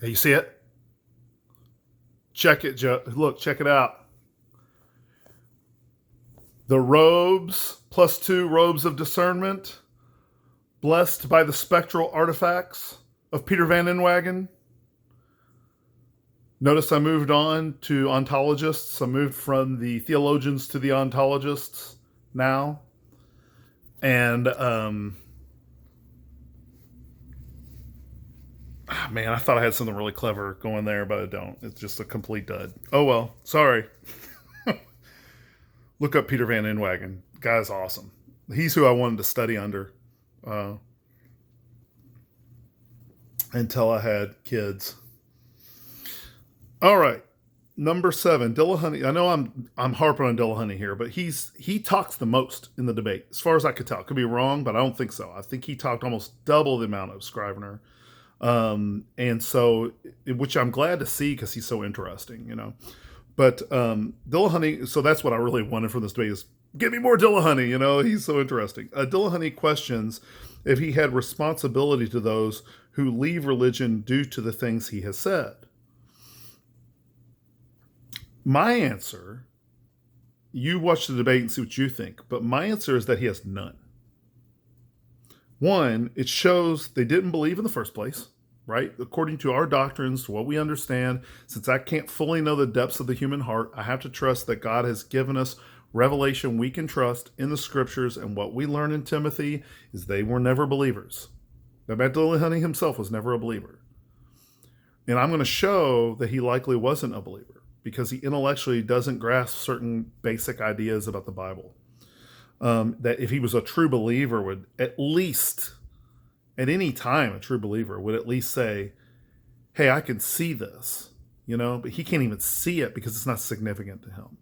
Hey, you see it? Check it, Joe. Look, check it out. The robes, +2 robes of discernment, blessed by the spectral artifacts of Peter Van Inwagen. Notice I moved on to ontologists. I moved from the theologians to the ontologists now. And, man, I thought I had something really clever going there, but I don't. It's just a complete dud. Oh, well, sorry. Look up Peter Van Inwagen. Guy's awesome. He's who I wanted to study under until I had kids. All right, number 7, Dillahunty. I know I'm harping on Dillahunty here, but he talks the most in the debate, as far as I could tell. Could be wrong, but I don't think so. I think he talked almost double the amount of Scrivener, and so, which I'm glad to see because he's so interesting, you know. But Dillahunty, so that's what I really wanted from this debate is give me more Dillahunty, you know, he's so interesting. Dillahunty questions if he had responsibility to those who leave religion due to the things he has said. My answer, you watch the debate and see what you think, but my answer is that he has none. One, it shows they didn't believe in the first place, right? According to our doctrines, to what we understand, since I can't fully know the depths of the human heart, I have to trust that God has given us revelation we can trust in the scriptures, and what we learn in Timothy is they were never believers. Matt Dillahunty himself was never a believer. And I'm going to show that he likely wasn't a believer because he intellectually doesn't grasp certain basic ideas about the Bible. That if he was a true believer would at least, at any time, a true believer would at least say, hey, I can see this, you know, but he can't even see it because it's not significant to him.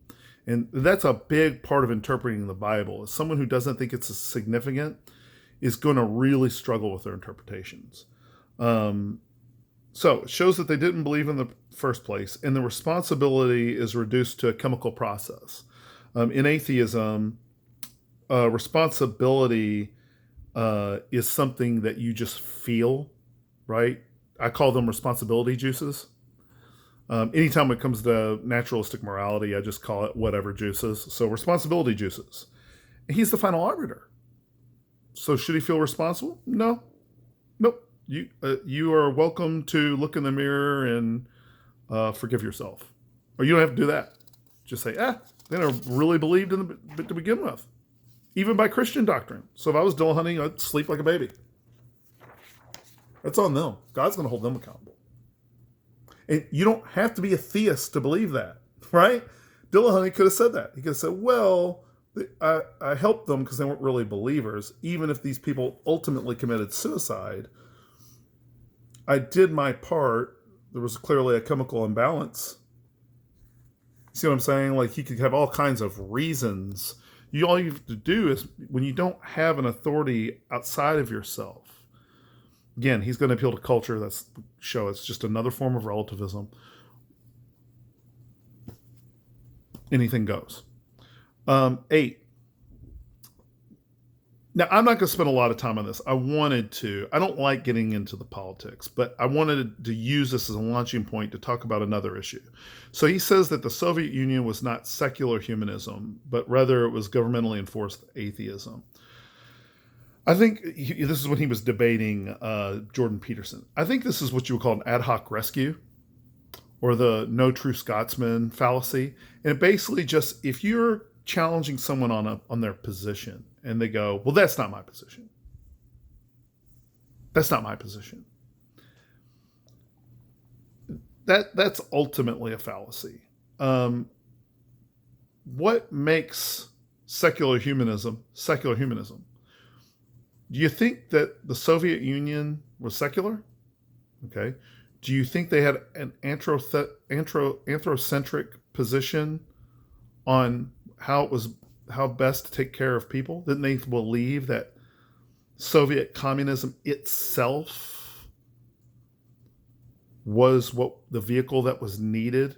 And that's a big part of interpreting the Bible. Is someone who doesn't think it's significant is going to really struggle with their interpretations. So it shows that they didn't believe in the first place, and the responsibility is reduced to a chemical process. In atheism, responsibility is something that you just feel, right? I call them responsibility juices. Anytime it comes to naturalistic morality, I just call it whatever juices. So responsibility juices. He's the final arbiter. So should he feel responsible? No. Nope. You are welcome to look in the mirror and forgive yourself. Or you don't have to do that. Just say, they never really believed in to begin with. Even by Christian doctrine. So if I was Dillahunty, I'd sleep like a baby. That's on them. God's going to hold them accountable. And you don't have to be a theist to believe that, right? Dillahunty could have said that. He could have said, well, I helped them because they weren't really believers. Even if these people ultimately committed suicide, I did my part. There was clearly a chemical imbalance. See what I'm saying? Like, he could have all kinds of reasons. All you have to do is, when you don't have an authority outside of yourself, again, he's going to appeal to culture. That's show it's just another form of relativism. Anything goes. 8. Now, I'm not going to spend a lot of time on this. I wanted to. I don't like getting into the politics, but I wanted to use this as a launching point to talk about another issue. So he says that the Soviet Union was not secular humanism, but rather it was governmentally enforced atheism. I think this is when he was debating Jordan Peterson. I think this is what you would call an ad hoc rescue, or the no true Scotsman fallacy. And it basically just, if you're challenging someone on their position and they go, well, that's not my position. That's not my position. That's ultimately a fallacy. What makes secular humanism secular humanism? Do you think that the Soviet Union was secular? Okay. Do you think they had an anthrocentric position on how best to take care of people? Didn't they believe that Soviet communism itself was what the vehicle that was needed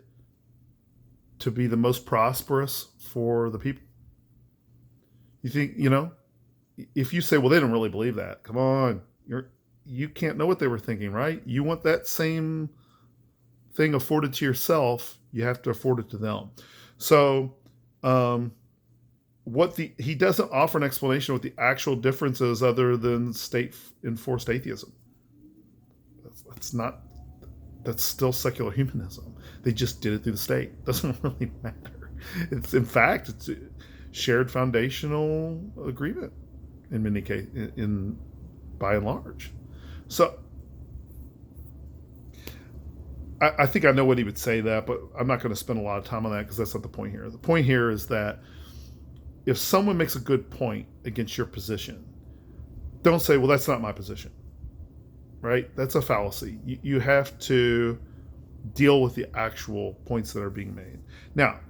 to be the most prosperous for the people? You think, if you say, well, they didn't really believe that, come on, you can't know what they were thinking, right? You want that same thing afforded to yourself, you have to afford it to them. So, he doesn't offer an explanation of what the actual difference is other than state enforced atheism. That's still secular humanism. They just did it through the state. It doesn't really matter. It's a shared foundational agreement in many cases, by and large. So I think I know what he would say that, but I'm not going to spend a lot of time on that because that's not the point here. The point here is that if someone makes a good point against your position, don't say, well, that's not my position, right? That's a fallacy. You have to deal with the actual points that are being made. Now,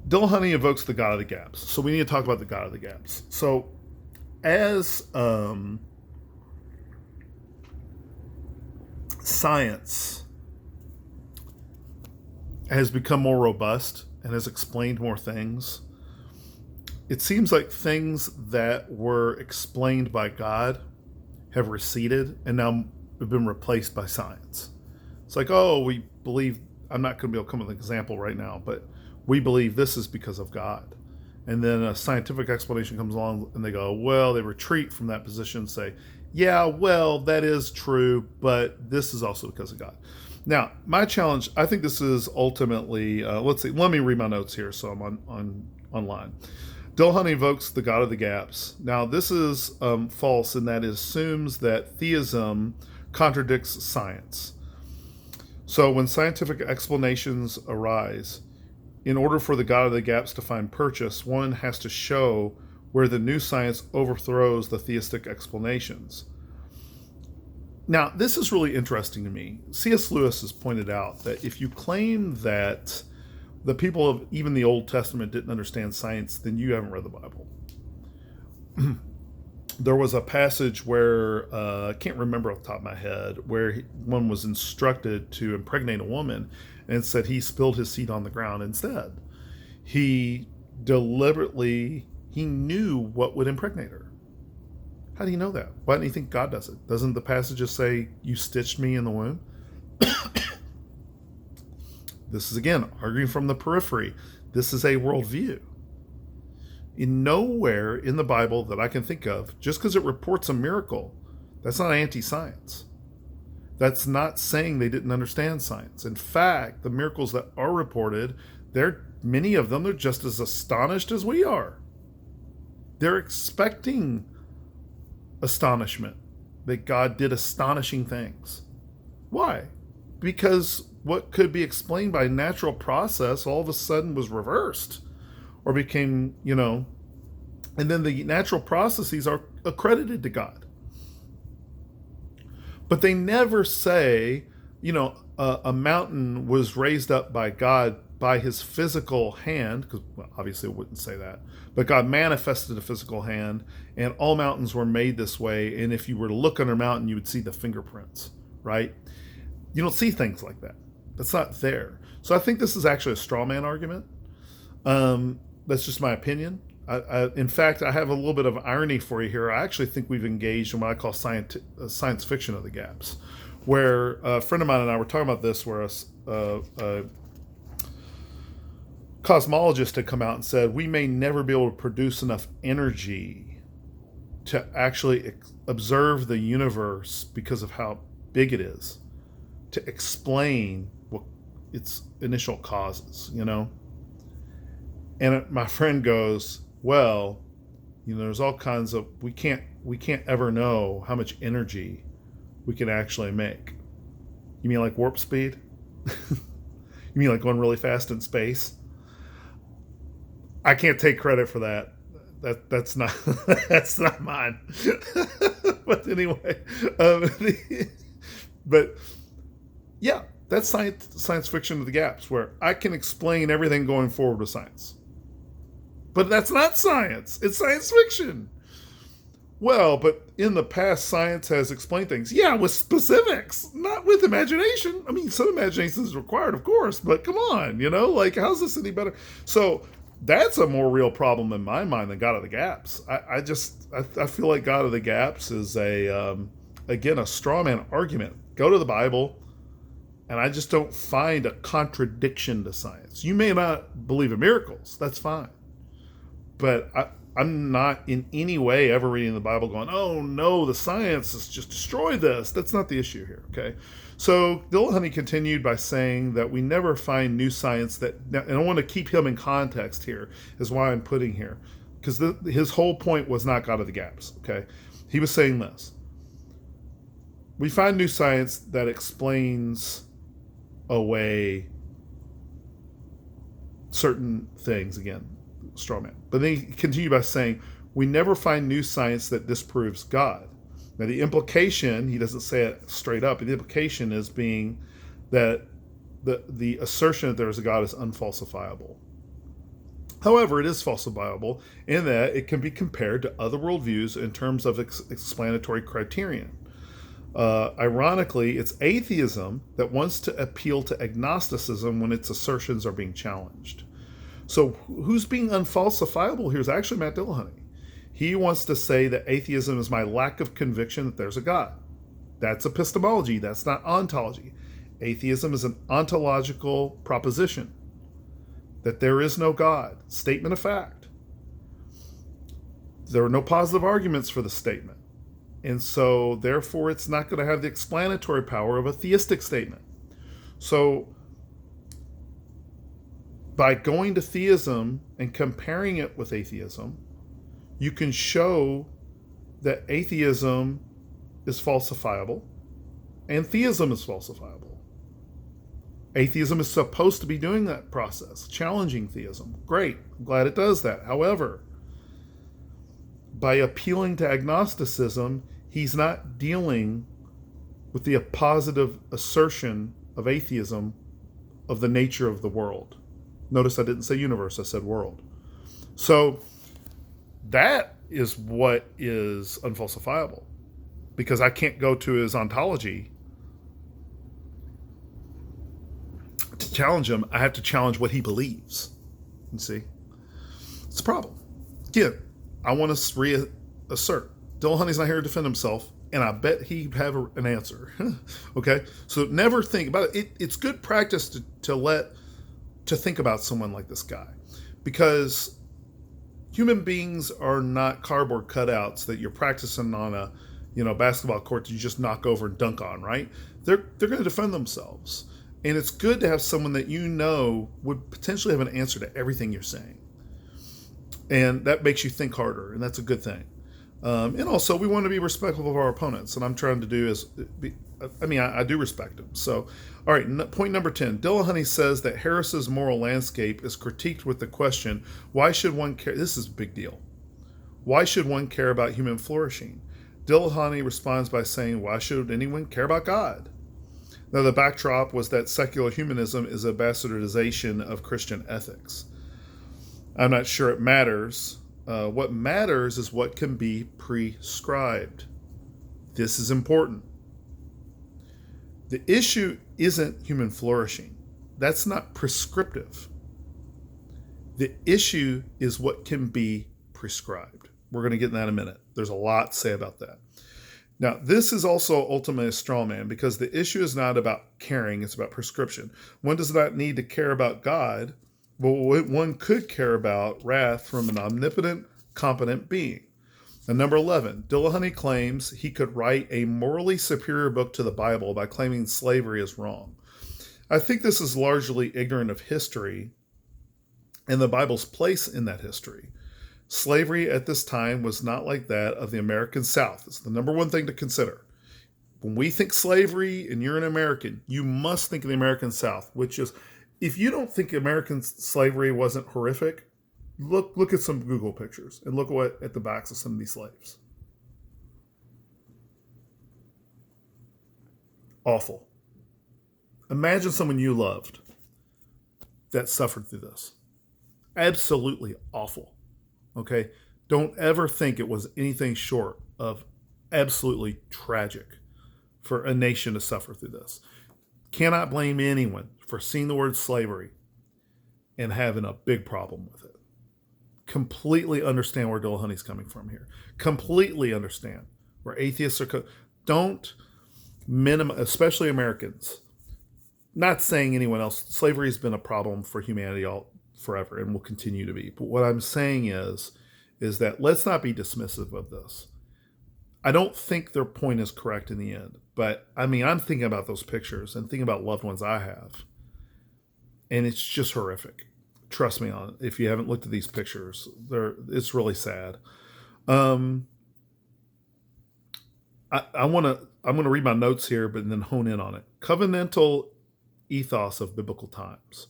Dillahunty invokes the God of the gaps. So we need to talk about the God of the gaps. So as science has become more robust and has explained more things, it seems like things that were explained by God have receded and now have been replaced by science. It's like, oh, we believe, I'm not going to be able to come up with an example right now, but we believe this is because of God. And then a scientific explanation comes along and they go, well, they retreat from that position and say, yeah, well, that is true, but this is also because of God. Now, my challenge, I think this is ultimately, let me read my notes here so I'm online. Dillahunty invokes the God of the gaps. Now, this is false in that it assumes that theism contradicts science. So when scientific explanations arise, in order for the God of the gaps to find purchase, one has to show where the new science overthrows the theistic explanations. Now, this is really interesting to me. C.S. Lewis has pointed out that if you claim that the people of even the Old Testament didn't understand science, then you haven't read the Bible. There was a passage where, I can't remember off the top of my head, where one was instructed to impregnate a woman and said he spilled his seed on the ground instead. He knew what would impregnate her. How do you know that? Why do you think God does it? Doesn't the passage just say, you stitched me in the womb? This is, again, arguing from the periphery. This is a worldview. In nowhere in the Bible that I can think of, just because it reports a miracle, that's not anti-science. That's not saying they didn't understand science. In fact, the miracles that are reported, many of them, they're just as astonished as we are. They're expecting astonishment that God did astonishing things. Why? Because what could be explained by natural process all of a sudden was reversed or became, and then the natural processes are accredited to God. But they never say, a mountain was raised up by God by his physical hand, because obviously it wouldn't say that, but God manifested a physical hand, and all mountains were made this way, and if you were to look on a mountain, you would see the fingerprints, right? You don't see things like that. That's not there. So I think this is actually a straw man argument. That's just my opinion. In fact, I have a little bit of irony for you here. I actually think we've engaged in what I call science fiction of the gaps, where a friend of mine and I were talking about this, where a cosmologist had come out and said, we may never be able to produce enough energy to actually observe the universe because of how big it is to explain what its initial causes, And my friend goes, well, there's all kinds of, we can't ever know how much energy we can actually make. You mean like warp speed? You mean like going really fast in space? I can't take credit for that. That's not that's not mine. But anyway, but yeah, that's science fiction of the gaps, where I can explain everything going forward with science. But that's not science. It's science fiction. Well, but in the past, science has explained things. Yeah, with specifics, not with imagination. I mean, some imagination is required, of course, but come on, how's this any better? So that's a more real problem in my mind than God of the Gaps. I feel like God of the Gaps is a straw man argument. Go to the Bible, And I just don't find a contradiction to science. You may not believe in miracles. That's fine. But I'm not in any way ever reading the Bible going, oh no, the science has just destroyed this. That's not the issue here, okay? So Dillahunty continued by saying that we never find new science that, and I want to keep him in context here, is why I'm putting here. Because his whole point was not God of the gaps, okay? He was saying this. We find new science that explains away certain things, again, straw man. But then he continued by saying, we never find new science that disproves God. Now the implication, he doesn't say it straight up, but the implication is being that the assertion that there is a God is unfalsifiable. However, it is falsifiable in that it can be compared to other worldviews in terms of explanatory criterion. Ironically, it's atheism that wants to appeal to agnosticism when its assertions are being challenged. So who's being unfalsifiable here is actually Matt Dillahunty. He wants to say that atheism is my lack of conviction that there's a God. That's epistemology. That's not ontology. Atheism is an ontological proposition that there is no God. Statement of fact. There are no positive arguments for the statement. And so, therefore, it's not going to have the explanatory power of a theistic statement. So, by going to theism and comparing it with atheism, you can show that atheism is falsifiable and theism is falsifiable. Atheism is supposed to be doing that process, challenging theism. Great, I'm glad it does that. However, by appealing to agnosticism, he's not dealing with the positive assertion of atheism of the nature of the world. Notice I didn't say universe, I said world. So that is what is unfalsifiable, because I can't go to his ontology to challenge him. I have to challenge what he believes. You see? It's a problem. Again, I want to reassert. Dillahunty's not here to defend himself, and I bet he'd have an answer. Okay? So never think about it. It's good practice to think about someone like this guy, because human beings are not cardboard cutouts that you're practicing on a basketball court that you just knock over and dunk on, right? They're going to defend themselves. And it's good to have someone that would potentially have an answer to everything you're saying. And that makes you think harder, and that's a good thing. And also, we want to be respectful of our opponents, and I'm trying to do I do respect them. So, all right, point number 10. Dillahunty says that Harris's moral landscape is critiqued with the question, why should one care? This is a big deal. Why should one care about human flourishing? Dillahunty responds by saying, why should anyone care about God? Now, the backdrop was that secular humanism is a bastardization of Christian ethics. I'm not sure it matters. What matters is what can be prescribed. This is important. The issue isn't human flourishing. That's not prescriptive. The issue is what can be prescribed. We're going to get in that in a minute. There's a lot to say about that. Now, this is also ultimately a straw man, because the issue is not about caring, it's about prescription. One does not need to care about God, but one could care about wrath from an omnipotent, competent being. And number 11, Dillahunty claims he could write a morally superior book to the Bible by claiming slavery is wrong. I think this is largely ignorant of history and the Bible's place in that history. Slavery at this time was not like that of the American South. It's the number one thing to consider. When we think slavery and you're an American, you must think of the American South, which is, if you don't think American slavery wasn't horrific, look at some Google pictures and look at the backs of some of these slaves. Awful. Imagine someone you loved that suffered through this. Absolutely awful. Okay? Don't ever think it was anything short of absolutely tragic for a nation to suffer through this. Cannot blame anyone for seeing the word slavery and having a big problem with it. Completely understand where Dillahunty's coming from here. Completely understand where atheists are. Don't minimize, especially Americans. not saying anyone else, slavery has been a problem for humanity all forever and will continue to be. But what I'm saying is that let's not be dismissive of this. I don't think their point is correct in the end. But I mean, I'm thinking about those pictures and thinking about loved ones I have. And it's just horrific. Trust me on it. If you haven't looked at these pictures, it's really sad. I'm gonna read my notes here, but then hone in on it. Covenantal ethos of biblical times.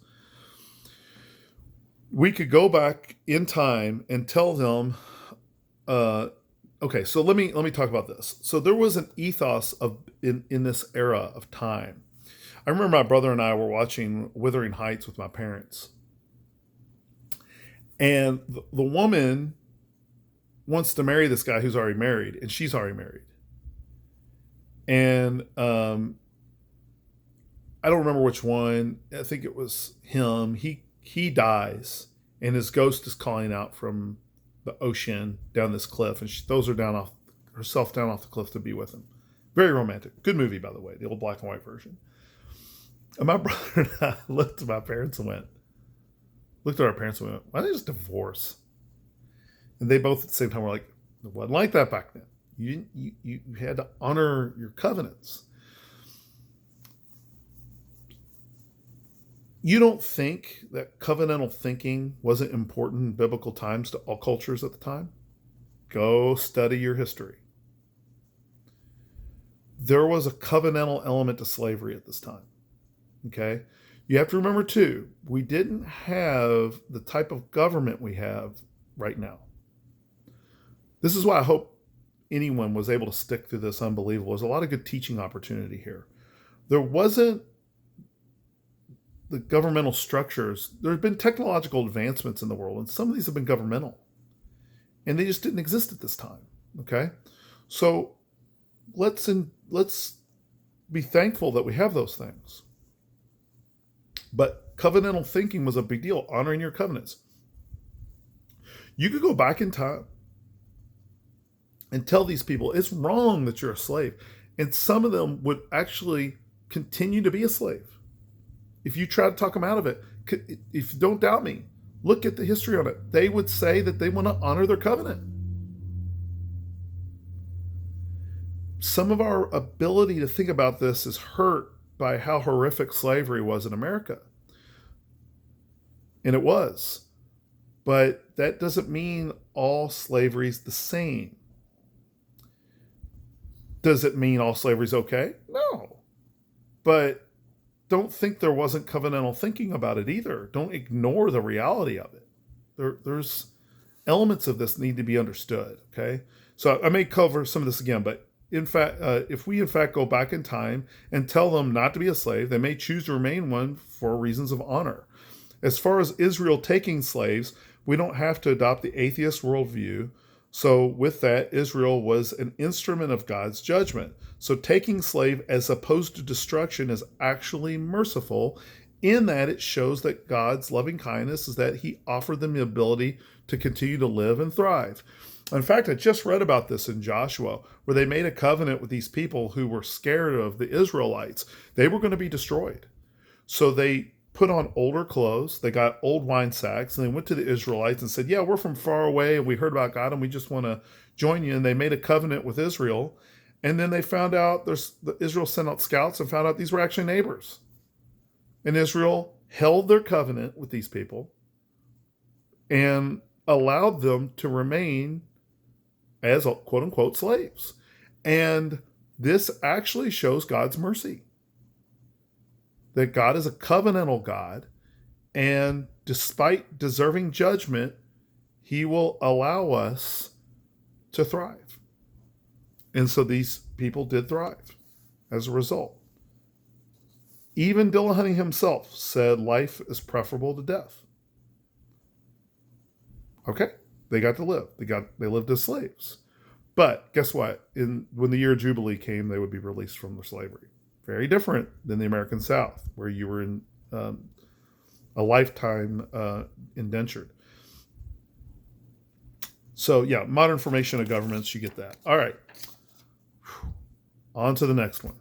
We could go back in time and tell them, okay, so let me talk about this. So there was an ethos of in this era of time. I remember my brother and I were watching Wuthering Heights with my parents, and the woman wants to marry this guy who's already married, and she's already married. And I don't remember which one. I think it was him. He dies, and his ghost is calling out from the ocean down this cliff, and she throws herself down off the cliff to be with him. Very romantic. Good movie, by the way, the old black and white version. And my brother and I looked at our parents and went, why don't they just divorce? And they both at the same time were like, it wasn't like that back then. You had to honor your covenants. You don't think that covenantal thinking wasn't important in biblical times to all cultures at the time? Go study your history. There was a covenantal element to slavery at this time. Okay? You have to remember, too, we didn't have the type of government we have right now. This is why I hope anyone was able to stick through this unbelievable. There's a lot of good teaching opportunity here. There wasn't the governmental structures. There have been technological advancements in the world, and some of these have been governmental. And they just didn't exist at this time. Okay? So let's be thankful that we have those things. But covenantal thinking was a big deal, honoring your covenants. You could go back in time and tell these people it's wrong that you're a slave. And some of them would actually continue to be a slave. If you try to talk them out of it, if you don't doubt me, look at the history on it. They would say that they want to honor their covenant. Some of our ability to think about this is hurt by how horrific slavery was in America. And it was. But that doesn't mean all slavery is the same. Does it mean all slavery is okay? No. But don't think there wasn't covenantal thinking about it either. Don't ignore the reality of it. There's elements of this need to be understood, okay? So I may cover some of this again, but in fact, if we in fact go back in time and tell them not to be a slave, they may choose to remain one for reasons of honor. As far as Israel taking slaves, we don't have to adopt the atheist worldview. So with that, Israel was an instrument of God's judgment. So taking slave as opposed to destruction is actually merciful in that it shows that God's loving kindness is that he offered them the ability to continue to live and thrive. In fact, I just read about this in Joshua, where they made a covenant with these people who were scared of the Israelites. They were going to be destroyed. So they put on older clothes, they got old wine sacks, and they went to the Israelites and said, yeah, we're from far away, and we heard about God, and we just want to join you. And they made a covenant with Israel. And then they found out, Israel sent out scouts and found out these were actually neighbors. And Israel held their covenant with these people and allowed them to remain as quote-unquote slaves. And this actually shows God's mercy. That God is a covenantal God, and despite deserving judgment, he will allow us to thrive. And so these people did thrive as a result. Even Dillahunty himself said life is preferable to death. Okay, they got to live. They lived as slaves. But guess what? When the year of Jubilee came, they would be released from their slavery. Very different than the American South, where you were in a lifetime indentured. So yeah, modern formation of governments, you get that. All right. On to the next one.